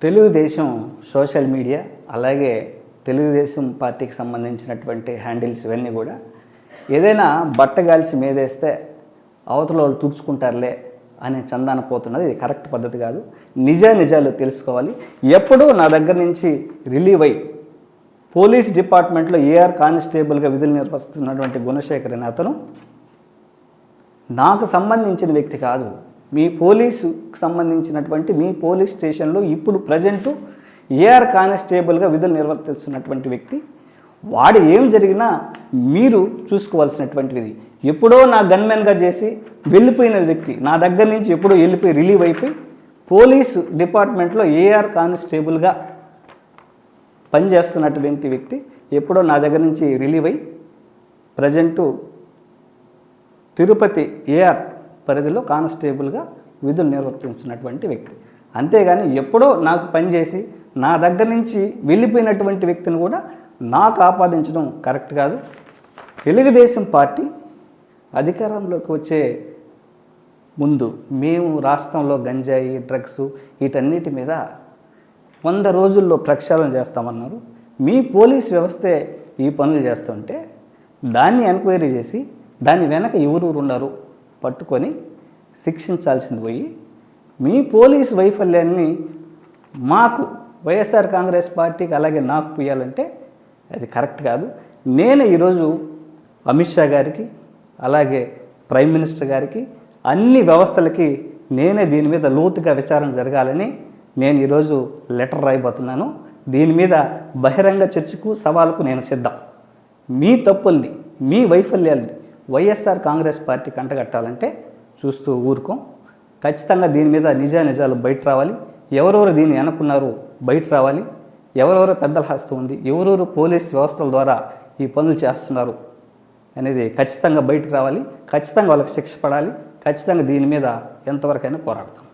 Telugu Desam social media అలాగే తెలుగుదేశం పార్టీకి సంబంధించినటువంటి హ్యాండిల్స్ ఇవన్నీ కూడా ఏదైనా బట్టగాల్సి మీదేస్తే అవతల వాళ్ళు తుడుచుకుంటారులే అనే చందాన పోతున్నది. ఇది కరెక్ట్ పద్ధతి కాదు. నిజాలు తెలుసుకోవాలి. ఎప్పుడూ నా దగ్గర నుంచి రిలీవ్ అయ్యి పోలీస్ డిపార్ట్మెంట్లో ఏఆర్ కానిస్టేబుల్గా విధులు నిర్వహిస్తున్నటువంటి గుణశేఖర్ అనే అతను నాకు సంబంధించిన వ్యక్తి కాదు. మీ పోలీసుకు సంబంధించినటువంటి మీ పోలీస్ స్టేషన్లో ఇప్పుడు ప్రజెంటు ఏఆర్ కానిస్టేబుల్గా విధులు నిర్వర్తిస్తున్నటువంటి వ్యక్తి. వాడు ఏం జరిగినా మీరు చూసుకోవాల్సినటువంటిది. ఎప్పుడో నా గన్మెన్గా చేసి వెళ్ళిపోయిన వ్యక్తి నా దగ్గర నుంచి ఎప్పుడో వెళ్ళిపోయి రిలీవ్ అయిపోయి పోలీసు డిపార్ట్మెంట్లో ఏఆర్ కానిస్టేబుల్గా పనిచేస్తున్నటువంటి వ్యక్తి ఎప్పుడో నా దగ్గర నుంచి రిలీవ్ అయ్యి ప్రజెంటు తిరుపతి ఏఆర్ పరిధిలో కానిస్టేబుల్గా విధులు నిర్వర్తించినటువంటి వ్యక్తి. అంతేగాని ఎప్పుడో నాకు పనిచేసి నా దగ్గర నుంచి వెళ్ళిపోయినటువంటి వ్యక్తిని కూడా నాకు ఆపాదించడం కరెక్ట్ కాదు. తెలుగుదేశం పార్టీ అధికారంలోకి వచ్చే ముందు మేము రాష్ట్రంలో గంజాయి, డ్రగ్స్ వీటన్నిటి మీద 100 రోజుల్లో ప్రక్షాళన చేస్తామన్నారు. మీ పోలీస్ వ్యవస్థే ఈ పనులు చేస్తుంటే దాన్ని ఎంక్వైరీ చేసి దాని వెనక ఎవరు ఉన్నారు పట్టుకొని శిక్షించాల్సింది పోయి మీ పోలీస్ వైఫల్యాన్ని మాకు వైఎస్ఆర్ కాంగ్రెస్ పార్టీకి అలాగే నాకు పోయాలంటే అది కరెక్ట్ కాదు. నేను ఈరోజు అమిత్ షా గారికి అలాగే ప్రైమ్ మినిస్టర్ గారికి అన్ని వ్యవస్థలకి నేనే దీని మీద లోతుగా విచారణ జరగాలని నేను ఈరోజు లెటర్ రాయబోతున్నాను. దీని మీద బహిరంగ చర్చకు సవాలుకు నేను సిద్ధం. మీ తప్పుల్ని మీ వైఫల్యాల్ని వైఎస్ఆర్ కాంగ్రెస్ పార్టీ కంటగట్టాలంటే చూస్తూ ఊరుకోం. ఖచ్చితంగా దీని మీద నిజాలు బయట రావాలి. ఎవరెవరు దీన్ని అనుకున్నారు బయట రావాలి. ఎవరెవరో పెద్దల హస్తం ఉంది, ఎవరెవరు పోలీస్ వ్యవస్థల ద్వారా ఈ పనులు చేస్తున్నారు అనేది ఖచ్చితంగా బయటకు రావాలి. ఖచ్చితంగా వాళ్ళకి శిక్ష పడాలి. ఖచ్చితంగా దీని మీద ఎంతవరకైనా పోరాడతాం.